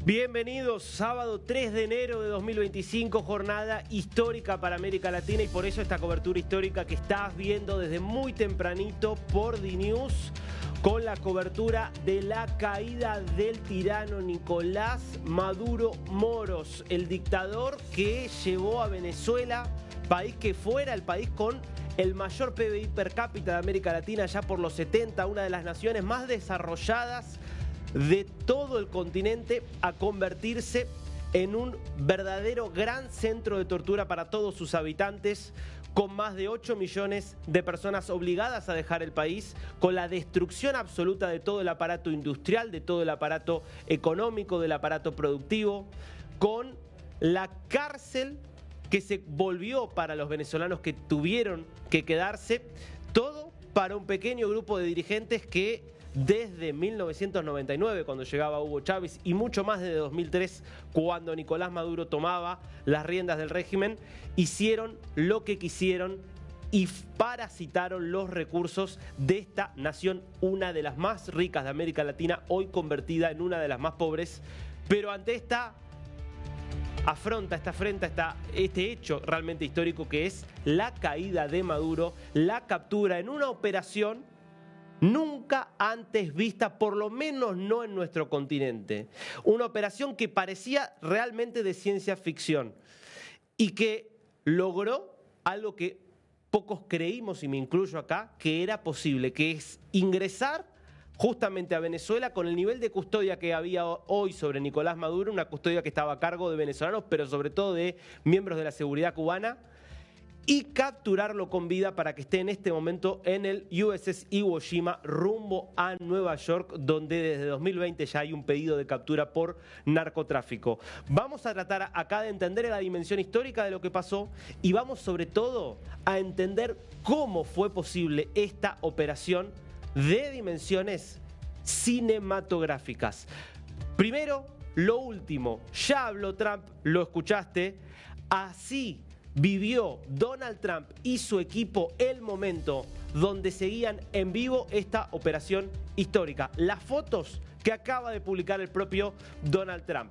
Bienvenidos, sábado 3 de enero de 2025, jornada histórica para América Latina y por eso esta cobertura histórica que estás viendo desde muy tempranito por DNews con la cobertura de la caída del tirano Nicolás Maduro Moros, el dictador que llevó a Venezuela, país que fuera el país con el mayor PBI per cápita de América Latina ya por los 70, una de las naciones más desarrolladas de todo el continente, a convertirse en un verdadero gran centro de tortura para todos sus habitantes, con más de 8 millones de personas obligadas a dejar el país, con la destrucción absoluta de todo el aparato industrial, de todo el aparato económico, del aparato productivo, con la cárcel que se volvió para los venezolanos que tuvieron que quedarse, todo para un pequeño grupo de dirigentes que desde 1999, cuando llegaba Hugo Chávez, y mucho más desde 2003, cuando Nicolás Maduro tomaba las riendas del régimen, hicieron lo que quisieron y parasitaron los recursos de esta nación, una de las más ricas de América Latina, hoy convertida en una de las más pobres. Pero ante esta este hecho realmente histórico que es la caída de Maduro, la captura en una operación nunca antes vista, por lo menos no en nuestro continente. Una operación que parecía realmente de ciencia ficción y que logró algo que pocos creímos, y me incluyo acá, que era posible, que es ingresar justamente a Venezuela con el nivel de custodia que había hoy sobre Nicolás Maduro, una custodia que estaba a cargo de venezolanos, pero sobre todo de miembros de la seguridad cubana, y capturarlo con vida para que esté en este momento en el USS Iwo Jima rumbo a Nueva York, donde desde 2020 ya hay un pedido de captura por narcotráfico. Vamos a tratar acá de entender la dimensión histórica de lo que pasó y vamos sobre todo a entender cómo fue posible esta operación de dimensiones cinematográficas. Primero, lo último, ya habló Trump, lo escuchaste, así vivió Donald Trump y su equipo el momento donde seguían en vivo esta operación histórica. Las fotos que acaba de publicar el propio Donald Trump.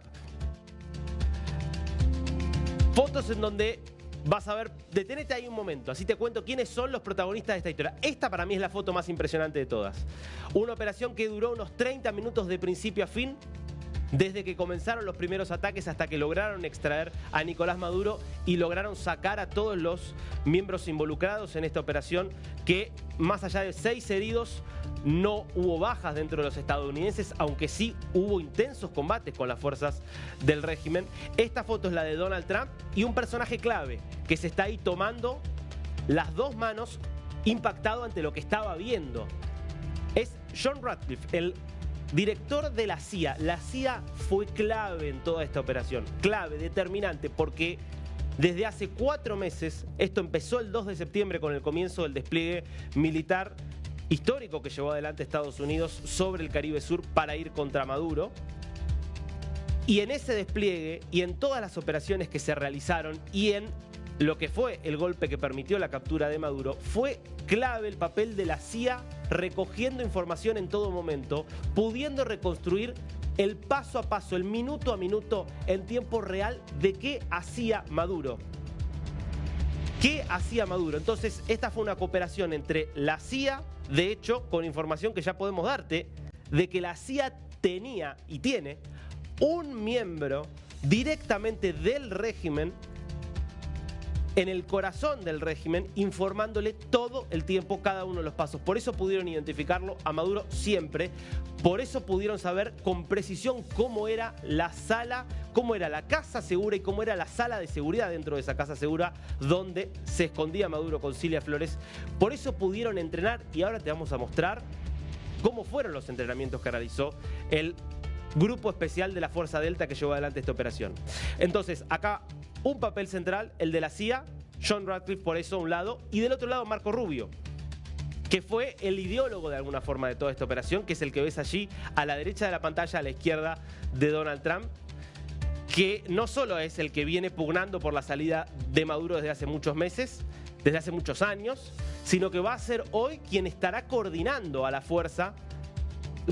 Fotos en donde vas a ver, detenete ahí un momento, así te cuento quiénes son los protagonistas de esta historia. Esta para mí es la foto más impresionante de todas. Una operación que duró unos 30 minutos de principio a fin, desde que comenzaron los primeros ataques hasta que lograron extraer a Nicolás Maduro y lograron sacar a todos los miembros involucrados en esta operación, que más allá de 6 heridos, no hubo bajas dentro de los estadounidenses, aunque sí hubo intensos combates con las fuerzas del régimen. Esta foto es la de Donald Trump y un personaje clave que se está ahí tomando las dos manos, impactado ante lo que estaba viendo. Es John Ratcliffe, el director de la CIA. La CIA fue clave en toda esta operación, clave, determinante, porque desde hace 4 meses, esto empezó el 2 de septiembre con el comienzo del despliegue militar histórico que llevó adelante Estados Unidos sobre el Caribe Sur para ir contra Maduro. Y en ese despliegue y en todas las operaciones que se realizaron y en lo que fue el golpe que permitió la captura de Maduro, fue clave el papel de la CIA recogiendo información en todo momento, pudiendo reconstruir el paso a paso, el minuto a minuto, en tiempo real de qué hacía Maduro. ¿Qué hacía Maduro? Entonces, esta fue una cooperación entre la CIA, de hecho, con información que ya podemos darte, de que la CIA tenía y tiene un miembro directamente del régimen, en el corazón del régimen, informándole todo el tiempo cada uno de los pasos. Por eso pudieron identificarlo a Maduro siempre, por eso pudieron saber con precisión cómo era la sala, cómo era la casa segura y cómo era la sala de seguridad dentro de esa casa segura donde se escondía Maduro con Cilia Flores. Por eso pudieron entrenar y ahora te vamos a mostrar cómo fueron los entrenamientos que realizó el grupo especial de la Fuerza Delta que llevó adelante esta operación. Entonces, acá un papel central, el de la CIA, John Ratcliffe por eso a un lado, y del otro lado Marco Rubio, que fue el ideólogo de alguna forma de toda esta operación, que es el que ves allí a la derecha de la pantalla, a la izquierda de Donald Trump, que no solo es el que viene pugnando por la salida de Maduro desde hace muchos meses, desde hace muchos años, sino que va a ser hoy quien estará coordinando a la fuerza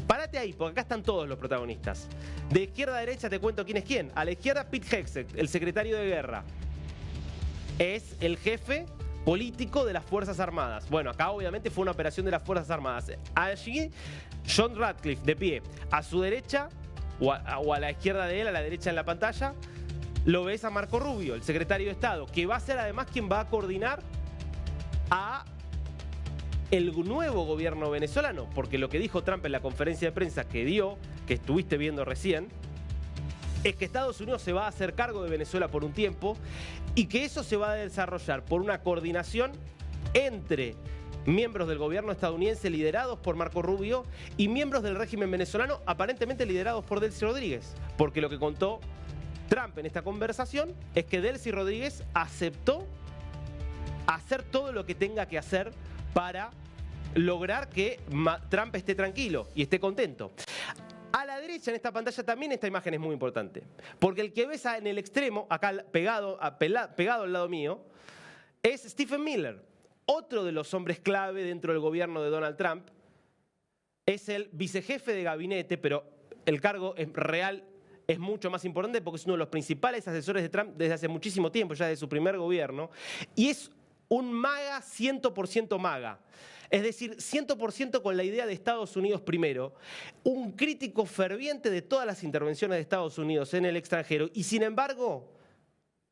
Parate ahí, porque acá están todos los protagonistas. De izquierda a derecha te cuento quién es quién. A la izquierda, Pete Hegseth, el secretario de guerra. Es el jefe político de las Fuerzas Armadas. Bueno, acá obviamente fue una operación de las Fuerzas Armadas. Allí, John Ratcliffe, de pie. A su derecha, o a la izquierda de él, a la derecha en la pantalla, lo ves a Marco Rubio, el secretario de Estado, que va a ser además quien va a coordinar a el nuevo gobierno venezolano, porque lo que dijo Trump en la conferencia de prensa que dio, que estuviste viendo recién, es que Estados Unidos se va a hacer cargo de Venezuela por un tiempo y que eso se va a desarrollar por una coordinación entre miembros del gobierno estadounidense liderados por Marco Rubio y miembros del régimen venezolano aparentemente liderados por Delcy Rodríguez, porque lo que contó Trump en esta conversación es que Delcy Rodríguez aceptó hacer todo lo que tenga que hacer para lograr que Trump esté tranquilo y esté contento. A la derecha en esta pantalla también esta imagen es muy importante, porque el que ves en el extremo, acá pegado al lado mío, es Stephen Miller, otro de los hombres clave dentro del gobierno de Donald Trump. Es el vicejefe de gabinete, pero el cargo real es mucho más importante porque es uno de los principales asesores de Trump desde hace muchísimo tiempo, ya de su primer gobierno, y es un MAGA 100% MAGA. Es decir, 100% con la idea de Estados Unidos primero, un crítico ferviente de todas las intervenciones de Estados Unidos en el extranjero y sin embargo,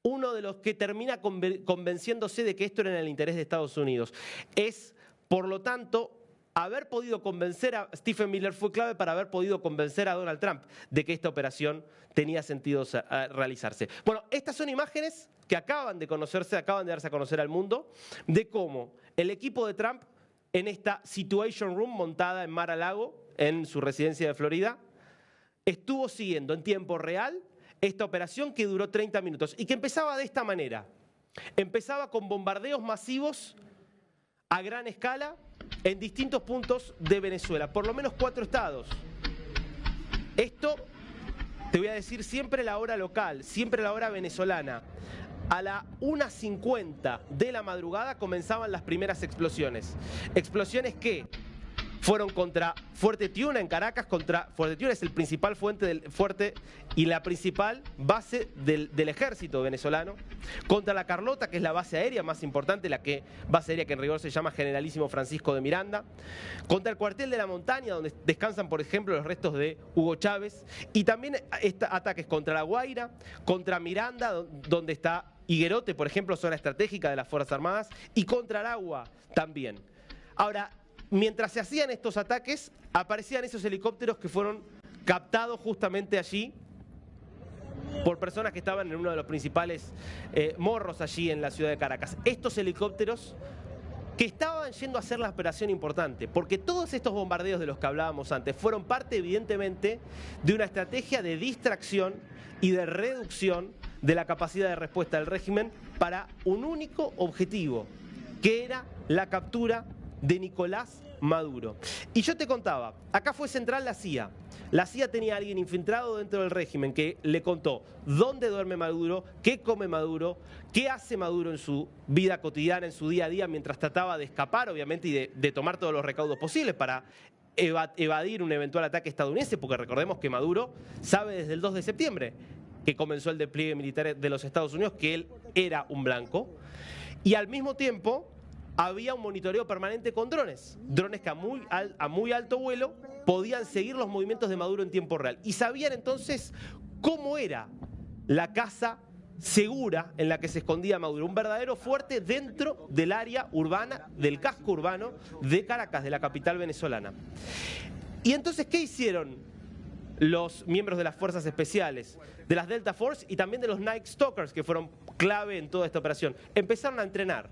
uno de los que termina convenciéndose de que esto era en el interés de Estados Unidos. Es, por lo tanto, haber podido convencer a Stephen Miller fue clave para haber podido convencer a Donald Trump de que esta operación tenía sentido realizarse. Bueno, estas son imágenes que acaban de conocerse, acaban de darse a conocer al mundo, de cómo el equipo de Trump en esta Situation Room montada en Mar-a-Lago, en su residencia de Florida, estuvo siguiendo en tiempo real esta operación que duró 30 minutos y que empezaba de esta manera. Empezaba con bombardeos masivos a gran escala en distintos puntos de Venezuela, por lo menos 4 estados. Esto, te voy a decir, siempre la hora local, siempre la hora venezolana. A la 1:50 de la madrugada comenzaban las primeras explosiones. Explosiones que fueron contra Fuerte Tiuna en Caracas. Fuerte Tiuna es el principal fuerte y la principal base del ejército venezolano. Contra La Carlota, que es la base aérea más importante, base aérea que en rigor se llama Generalísimo Francisco de Miranda. Contra el cuartel de la montaña, donde descansan, por ejemplo, los restos de Hugo Chávez. Y también ataques contra La Guaira, contra Miranda, donde está Higuerote, por ejemplo, zona estratégica de las Fuerzas Armadas, y contra Aragua también. Ahora, mientras se hacían estos ataques, aparecían esos helicópteros que fueron captados justamente allí por personas que estaban en uno de los principales morros allí en la ciudad de Caracas. Estos helicópteros que estaban yendo a hacer la operación importante, porque todos estos bombardeos de los que hablábamos antes fueron parte, evidentemente, de una estrategia de distracción y de reducción de la capacidad de respuesta del régimen para un único objetivo, que era la captura de Nicolás Maduro. Y yo te contaba, acá fue central la CIA. La CIA tenía a alguien infiltrado dentro del régimen que le contó dónde duerme Maduro, qué come Maduro, qué hace Maduro en su vida cotidiana, en su día a día, mientras trataba de escapar, obviamente, y de tomar todos los recaudos posibles para evadir un eventual ataque estadounidense, porque recordemos que Maduro sabe desde el 2 de septiembre que comenzó el despliegue militar de los Estados Unidos que él era un blanco, y al mismo tiempo había un monitoreo permanente con drones que a muy alto vuelo podían seguir los movimientos de Maduro en tiempo real. Y sabían entonces cómo era la casa segura en la que se escondía Maduro. Un verdadero fuerte dentro del área urbana, del casco urbano de Caracas, de la capital venezolana. Y entonces, ¿qué hicieron los miembros de las fuerzas especiales, de las Delta Force y también de los Night Stalkers, que fueron clave en toda esta operación? Empezaron a entrenar.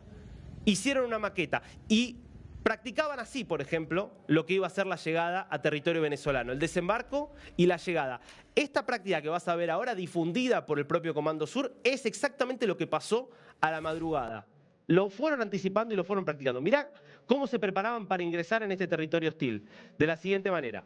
Hicieron una maqueta y practicaban así, por ejemplo, lo que iba a ser la llegada a territorio venezolano, el desembarco y la llegada. Esta práctica que vas a ver ahora, difundida por el propio Comando Sur, es exactamente lo que pasó a la madrugada. Lo fueron anticipando y lo fueron practicando. Mirá cómo se preparaban para ingresar en este territorio hostil, de la siguiente manera.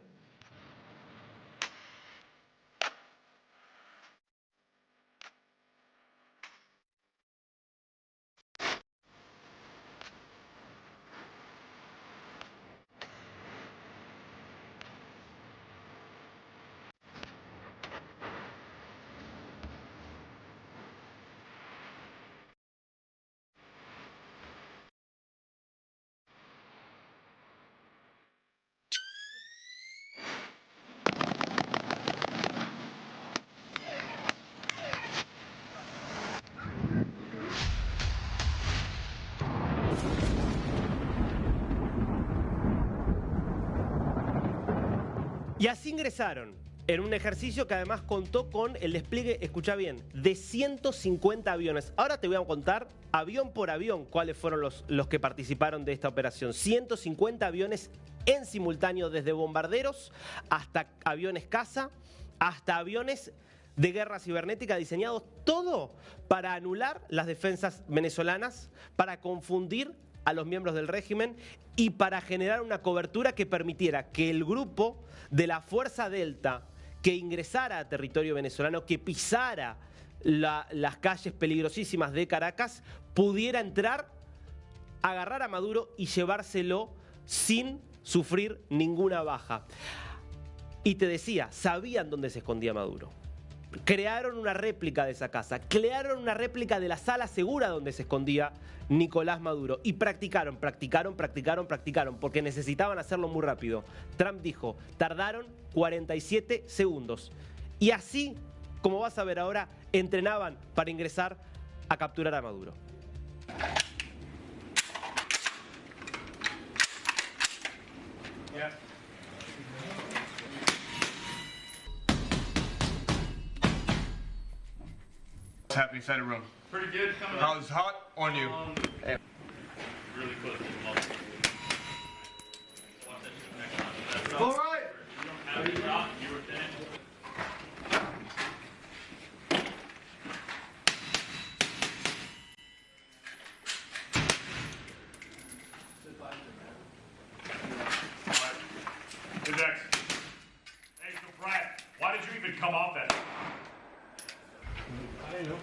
Y así ingresaron en un ejercicio que además contó con el despliegue, escucha bien, de 150 aviones. Ahora te voy a contar avión por avión cuáles fueron los que participaron de esta operación. 150 aviones en simultáneo, desde bombarderos hasta aviones caza, hasta aviones de guerra cibernética diseñados, todo para anular las defensas venezolanas, para confundir a los miembros del régimen y para generar una cobertura que permitiera que el grupo de la Fuerza Delta que ingresara a territorio venezolano, que pisara las calles peligrosísimas de Caracas, pudiera entrar, agarrar a Maduro y llevárselo sin sufrir ninguna baja. Y te decía, sabían dónde se escondía Maduro. Crearon una réplica de esa casa, crearon una réplica de la sala segura donde se escondía Nicolás Maduro y practicaron, porque necesitaban hacerlo muy rápido. Trump dijo, tardaron 47 segundos. Y así, como vas a ver ahora, entrenaban para ingresar a capturar a Maduro. Yeah. What's happening inside the room? Pretty good coming up. How's hot on you? Really close to the ball. Watch that shit next time. That's All right. You don't have any drop, you were finished. Who's next? Hey, so Brad, why did you even come off that? I don't know.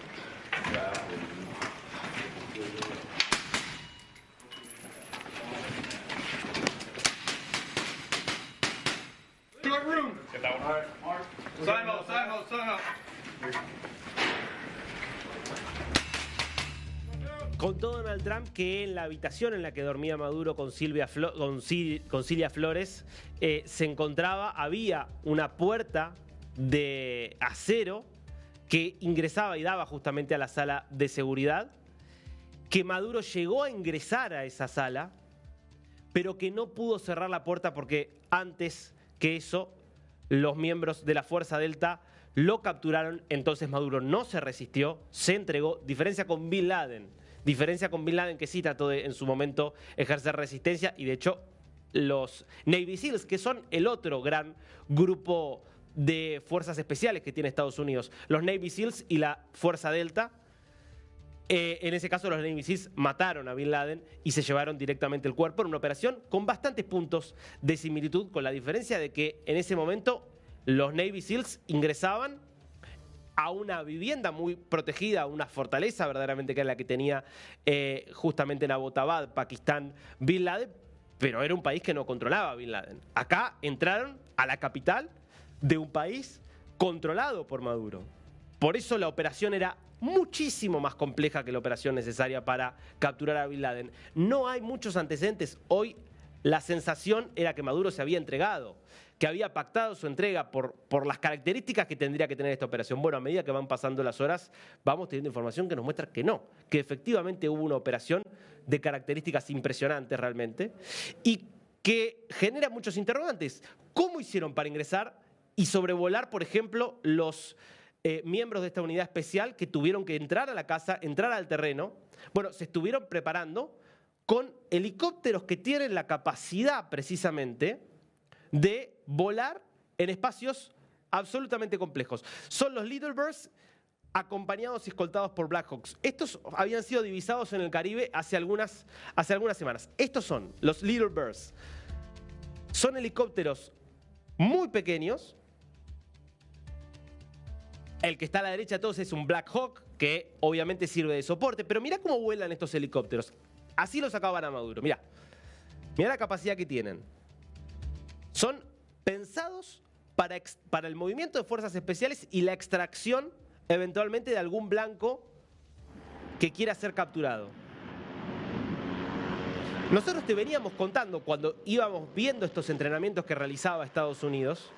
Short room. Get that one. All right. Mark. Simon. Contó Donald Trump que en la habitación en la que dormía Maduro con Cilia Flores se encontraba, había una puerta de acero que ingresaba y daba justamente a la sala de seguridad, que Maduro llegó a ingresar a esa sala, pero que no pudo cerrar la puerta porque antes que eso los miembros de la Fuerza Delta lo capturaron. Entonces Maduro no se resistió, se entregó, diferencia con Bin Laden que sí trató de en su momento ejercer resistencia, y de hecho los Navy SEALs, que son el otro gran grupo de fuerzas especiales que tiene Estados Unidos, los Navy SEALs y la Fuerza Delta, en ese caso los Navy SEALs mataron a Bin Laden y se llevaron directamente el cuerpo en una operación con bastantes puntos de similitud, con la diferencia de que en ese momento los Navy SEALs ingresaban a una vivienda muy protegida, una fortaleza verdaderamente que era la que tenía justamente en Abbottabad, Pakistán, Bin Laden, pero era un país que no controlaba a Bin Laden. Acá entraron a la capital de un país controlado por Maduro. Por eso la operación era muchísimo más compleja que la operación necesaria para capturar a Bin Laden. No hay muchos antecedentes. Hoy la sensación era que Maduro se había entregado, que había pactado su entrega por las características que tendría que tener esta operación. Bueno, a medida que van pasando las horas, vamos teniendo información que nos muestra que no, que efectivamente hubo una operación de características impresionantes realmente y que genera muchos interrogantes. ¿Cómo hicieron para ingresar y sobrevolar, por ejemplo, los miembros de esta unidad especial que tuvieron que entrar a la casa, entrar al terreno? Bueno, se estuvieron preparando con helicópteros que tienen la capacidad precisamente de volar en espacios absolutamente complejos. Son los Little Birds acompañados y escoltados por Black Hawks. Estos habían sido divisados en el Caribe hace algunas semanas. Estos son los Little Birds. Son helicópteros muy pequeños. El que está a la derecha de todos es un Black Hawk, que obviamente sirve de soporte. Pero mira cómo vuelan estos helicópteros. Así los sacaban a Maduro. Mira la capacidad que tienen. Son pensados para el movimiento de fuerzas especiales y la extracción eventualmente de algún blanco que quiera ser capturado. Nosotros te veníamos contando cuando íbamos viendo estos entrenamientos que realizaba Estados Unidos,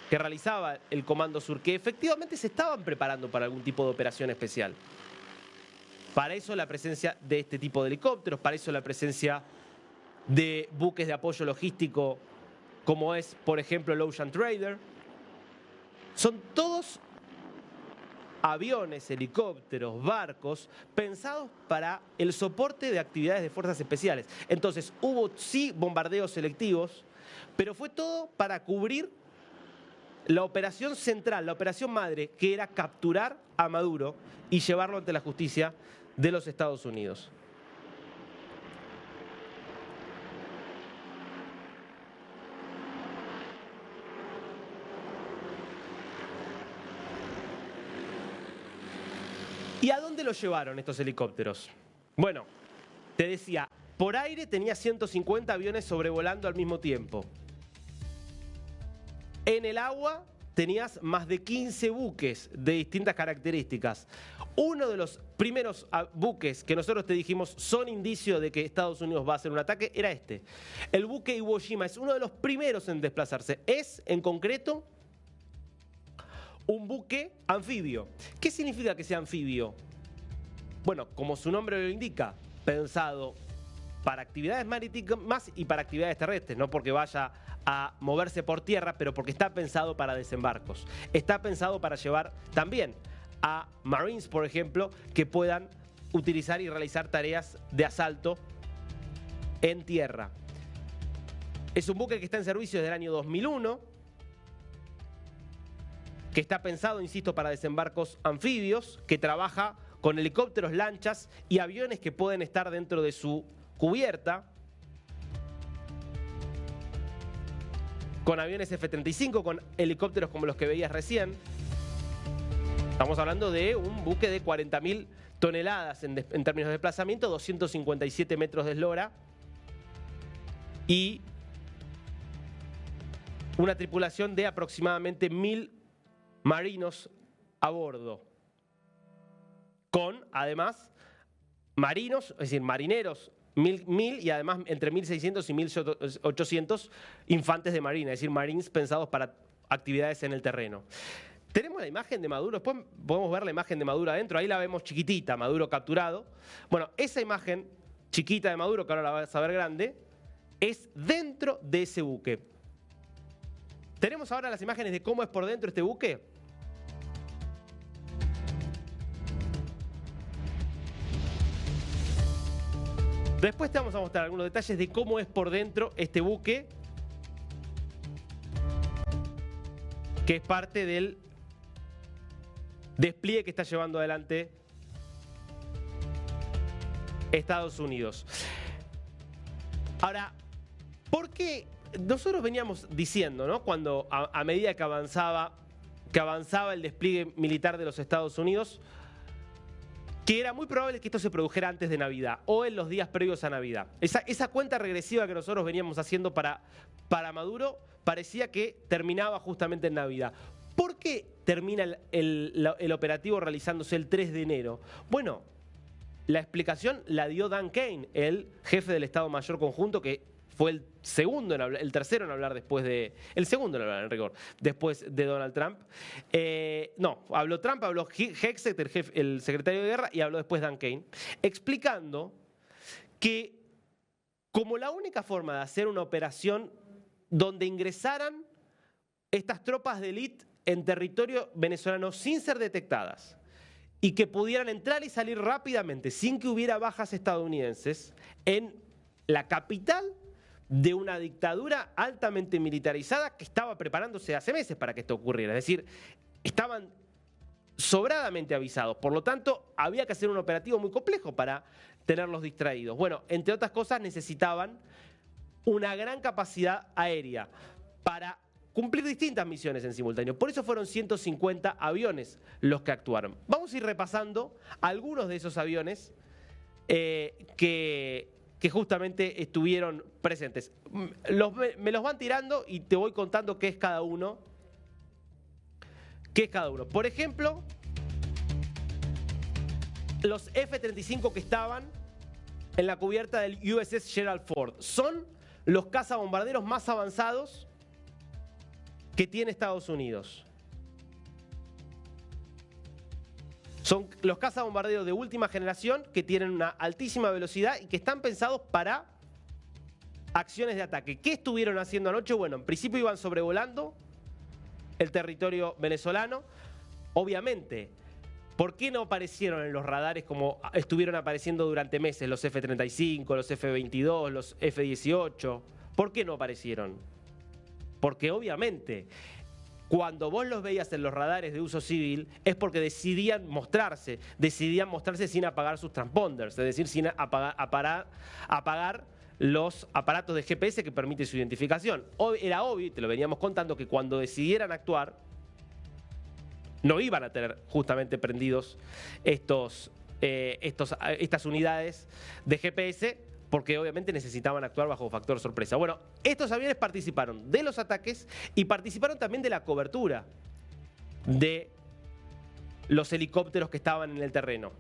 que realizaba el Comando Sur, que efectivamente se estaban preparando para algún tipo de operación especial. Para eso la presencia de este tipo de helicópteros, para eso la presencia de buques de apoyo logístico como es, por ejemplo, el Ocean Trader. Son todos aviones, helicópteros, barcos, pensados para el soporte de actividades de fuerzas especiales. Entonces, hubo sí bombardeos selectivos, pero fue todo para cubrir la operación central, la operación madre, que era capturar a Maduro y llevarlo ante la justicia de los Estados Unidos. ¿Y a dónde lo llevaron estos helicópteros? Bueno, te decía, por aire tenía 150 aviones sobrevolando al mismo tiempo. En el agua tenías más de 15 buques de distintas características. Uno de los primeros buques que nosotros te dijimos son indicio de que Estados Unidos va a hacer un ataque era este. El buque Iwo Jima es uno de los primeros en desplazarse. Es, en concreto, un buque anfibio. ¿Qué significa que sea anfibio? Bueno, como su nombre lo indica, pensado para actividades marítimas y para actividades terrestres, no porque vaya a moverse por tierra, pero porque está pensado para desembarcos. Está pensado para llevar también a Marines, por ejemplo, que puedan utilizar y realizar tareas de asalto en tierra. Es un buque que está en servicio desde el año 2001, que está pensado, insisto, para desembarcos anfibios, que trabaja con helicópteros, lanchas y aviones que pueden estar dentro de su cubierta, con aviones F-35, con helicópteros como los que veías recién. Estamos hablando de un buque de 40.000 toneladas en términos de desplazamiento, 257 metros de eslora y una tripulación de aproximadamente 1.000 marinos a bordo, con además marinos, es decir, marineros, 1.000 y además entre 1.600 y 1.800 infantes de marina, es decir, marines pensados para actividades en el terreno. Tenemos la imagen de Maduro, después podemos ver la imagen de Maduro adentro, ahí la vemos chiquitita, Maduro capturado. Bueno, esa imagen chiquita de Maduro, que ahora la vas a ver grande, es dentro de ese buque. ¿Tenemos ahora las imágenes de cómo es por dentro este buque? Después te vamos a mostrar algunos detalles de cómo es por dentro este buque, que es parte del despliegue que está llevando adelante Estados Unidos. Ahora, ¿por qué? Nosotros veníamos diciendo, ¿no? Cuando a medida que avanzaba el despliegue militar de los Estados Unidos, que era muy probable que esto se produjera antes de Navidad o en los días previos a Navidad. Esa cuenta regresiva que nosotros veníamos haciendo para Maduro parecía que terminaba justamente en Navidad. ¿Por qué termina el operativo realizándose el 3 de enero? Bueno, la explicación la dio Dan Kane, el jefe del Estado Mayor Conjunto, que fue el tercero en hablar el segundo en hablar en rigor, después de Donald Trump. Habló Trump, habló Hegseth, el secretario de guerra, y habló después Dan Kane, explicando que como la única forma de hacer una operación donde ingresaran estas tropas de élite en territorio venezolano sin ser detectadas y que pudieran entrar y salir rápidamente sin que hubiera bajas estadounidenses en la capital de una dictadura altamente militarizada que estaba preparándose hace meses para que esto ocurriera. Es decir, estaban sobradamente avisados. Por lo tanto, había que hacer un operativo muy complejo para tenerlos distraídos. Bueno, entre otras cosas, necesitaban una gran capacidad aérea para cumplir distintas misiones en simultáneo. Por eso fueron 150 aviones los que actuaron. Vamos a ir repasando algunos de esos aviones que justamente estuvieron presentes. Me los van tirando y te voy contando qué es cada uno. Por ejemplo, los F-35 que estaban en la cubierta del USS Gerald Ford son los cazabombarderos más avanzados que tiene Estados Unidos. Son los cazabombarderos de última generación que tienen una altísima velocidad y que están pensados para acciones de ataque. ¿Qué estuvieron haciendo anoche? Bueno, en principio iban sobrevolando el territorio venezolano. Obviamente, ¿por qué no aparecieron en los radares como estuvieron apareciendo durante meses los F-35, los F-22, los F-18? ¿Por qué no aparecieron? Porque obviamente, cuando vos los veías en los radares de uso civil, es porque decidían mostrarse sin apagar sus transponders, es decir, sin apagar los aparatos de GPS que permiten su identificación. Era obvio, y te lo veníamos contando, que cuando decidieran actuar, no iban a tener justamente prendidos estas unidades de GPS, porque obviamente necesitaban actuar bajo factor sorpresa. Bueno, estos aviones participaron de los ataques y participaron también de la cobertura de los helicópteros que estaban en el terreno.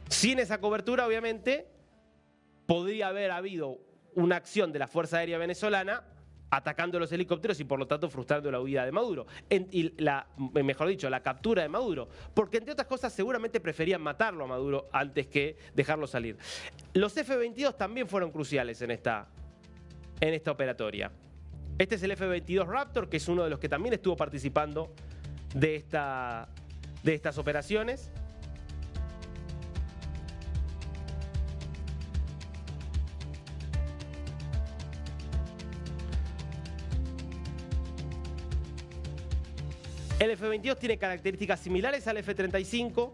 Sin esa cobertura, obviamente, podría haber habido una acción de la Fuerza Aérea Venezolana atacando los helicópteros y por lo tanto frustrando la huida de Maduro. Mejor dicho, la captura de Maduro. Porque entre otras cosas seguramente preferían matarlo a Maduro antes que dejarlo salir. Los F-22 también fueron cruciales en esta operatoria. Este es el F-22 Raptor, que es uno de los que también estuvo participando de estas operaciones. El F-22 tiene características similares al F-35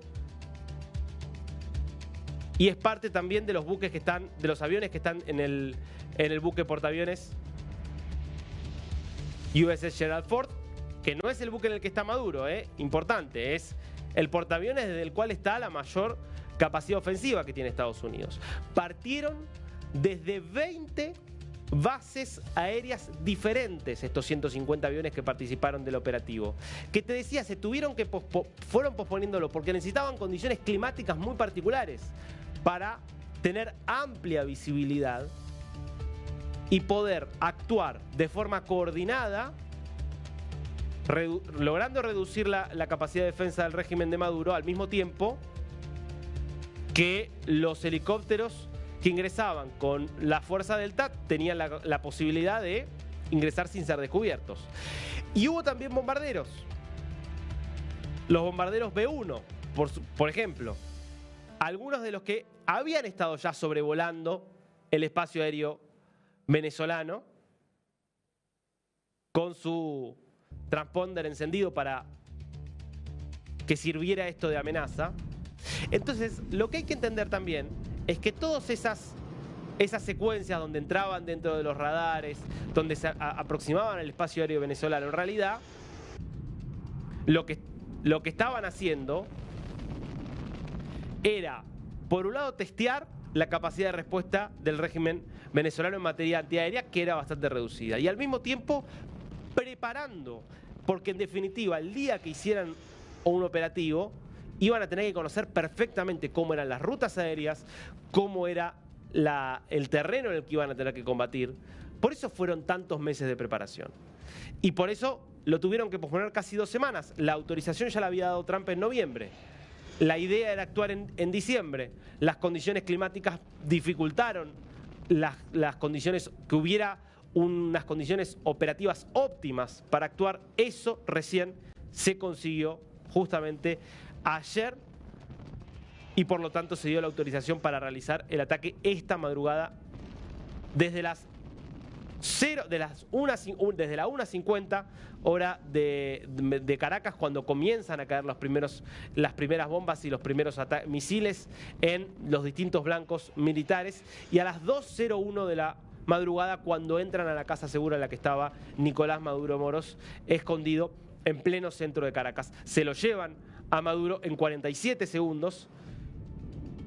y es parte también de los buques que están, de los aviones que están en el buque portaaviones USS Gerald Ford, que no es el buque en el que está Maduro, importante, es el portaaviones desde el cual está la mayor capacidad ofensiva que tiene Estados Unidos. Partieron desde 20 bases aéreas diferentes estos 150 aviones que participaron del operativo. Que te decía, fueron posponiéndolo porque necesitaban condiciones climáticas muy particulares para tener amplia visibilidad y poder actuar de forma coordinada, logrando reducir la capacidad de defensa del régimen de Maduro al mismo tiempo que los helicópteros que ingresaban con la fuerza del TAT tenían la posibilidad de ingresar sin ser descubiertos. Y hubo también bombarderos. Los bombarderos B-1, por ejemplo. Algunos de los que habían estado ya sobrevolando el espacio aéreo venezolano con su transponder encendido para que sirviera esto de amenaza. Entonces, lo que hay que entender también es que todas esas secuencias donde entraban dentro de los radares, donde se aproximaban al espacio aéreo venezolano, en realidad lo que estaban haciendo era, por un lado, testear la capacidad de respuesta del régimen venezolano en materia antiaérea, que era bastante reducida, y al mismo tiempo preparando, porque en definitiva el día que hicieran un operativo iban a tener que conocer perfectamente cómo eran las rutas aéreas, cómo era el terreno en el que iban a tener que combatir. Por eso fueron tantos meses de preparación. Y por eso lo tuvieron que posponer casi 2 semanas. La autorización ya la había dado Trump en noviembre. La idea era actuar en diciembre. Las condiciones climáticas dificultaron las condiciones, que hubiera unas condiciones operativas óptimas para actuar. Eso recién se consiguió justamente ayer y por lo tanto se dio la autorización para realizar el ataque esta madrugada desde la 1:50 hora de Caracas, cuando comienzan a caer las primeras bombas y los primeros misiles en los distintos blancos militares, y a las 2:01 de la madrugada cuando entran a la casa segura en la que estaba Nicolás Maduro Moros, escondido en pleno centro de Caracas. Se lo llevan a Maduro en 47 segundos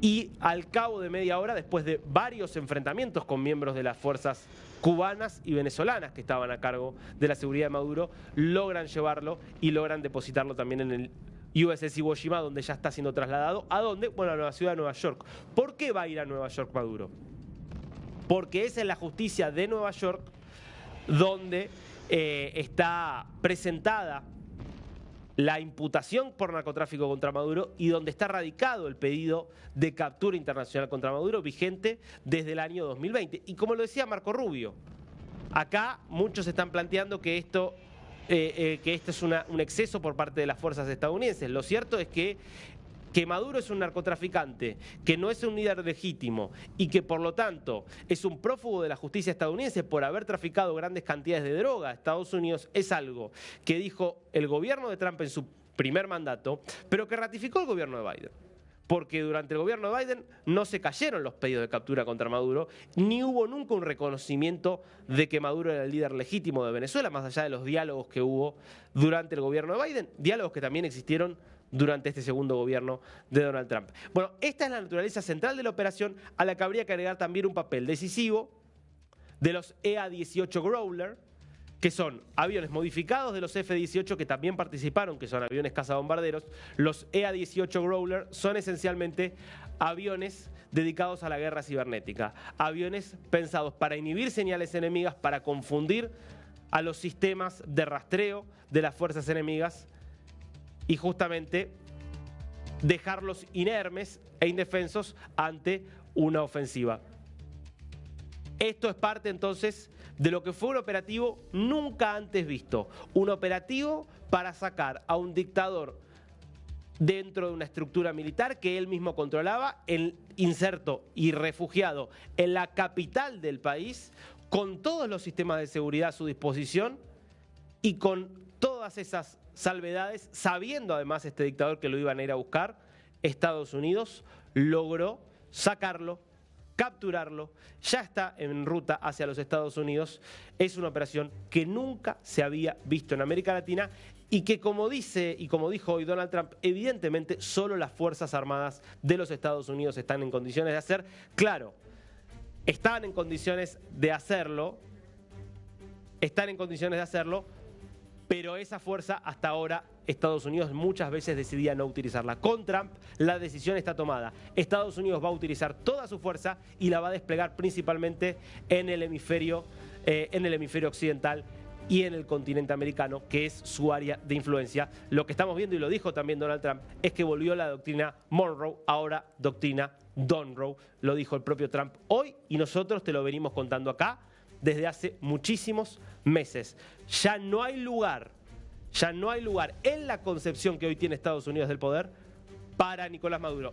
y al cabo de media hora, después de varios enfrentamientos con miembros de las fuerzas cubanas y venezolanas que estaban a cargo de la seguridad de Maduro, logran llevarlo y logran depositarlo también en el USS Iwo Jima, donde ya está siendo trasladado. ¿A dónde? Bueno, a la ciudad de Nueva York. ¿Por qué va a ir a Nueva York Maduro? Porque es en la justicia de Nueva York donde está presentada la imputación por narcotráfico contra Maduro y donde está radicado el pedido de captura internacional contra Maduro, vigente desde el año 2020. Y como lo decía Marco Rubio, acá muchos están planteando que esto es un exceso por parte de las fuerzas estadounidenses. Lo cierto es que Maduro es un narcotraficante, que no es un líder legítimo y que por lo tanto es un prófugo de la justicia estadounidense por haber traficado grandes cantidades de droga a Estados Unidos, es algo que dijo el gobierno de Trump en su primer mandato, pero que ratificó el gobierno de Biden. Porque durante el gobierno de Biden no se cayeron los pedidos de captura contra Maduro, ni hubo nunca un reconocimiento de que Maduro era el líder legítimo de Venezuela, más allá de los diálogos que hubo durante el gobierno de Biden, diálogos que también existieron durante este segundo gobierno de Donald Trump. Bueno, esta es la naturaleza central de la operación, a la que habría que agregar también un papel decisivo de los EA-18 Growler, que son aviones modificados de los F-18 que también participaron, que son aviones cazabombarderos. Los EA-18 Growler son esencialmente aviones dedicados a la guerra cibernética, aviones pensados para inhibir señales enemigas, para confundir a los sistemas de rastreo de las fuerzas enemigas y justamente dejarlos inermes e indefensos ante una ofensiva. Esto es parte entonces de lo que fue un operativo nunca antes visto, un operativo para sacar a un dictador dentro de una estructura militar que él mismo controlaba, inserto y refugiado en la capital del país, con todos los sistemas de seguridad a su disposición y con todas esas salvedades, sabiendo además este dictador que lo iban a ir a buscar, Estados Unidos logró sacarlo, capturarlo, ya está en ruta hacia los Estados Unidos. Es una operación que nunca se había visto en América Latina y que, como dice y como dijo hoy Donald Trump, evidentemente solo las Fuerzas Armadas de los Estados Unidos están en condiciones de hacer. Claro, estaban en condiciones de hacerlo, pero esa fuerza hasta ahora Estados Unidos muchas veces decidía no utilizarla. Con Trump la decisión está tomada. Estados Unidos va a utilizar toda su fuerza y la va a desplegar principalmente en el hemisferio occidental y en el continente americano, que es su área de influencia. Lo que estamos viendo, y lo dijo también Donald Trump, es que volvió la doctrina Monroe, ahora doctrina Donroe. Lo dijo el propio Trump hoy y nosotros te lo venimos contando acá desde hace muchísimos meses. Ya no hay lugar en la concepción que hoy tiene Estados Unidos del poder para Nicolás Maduro.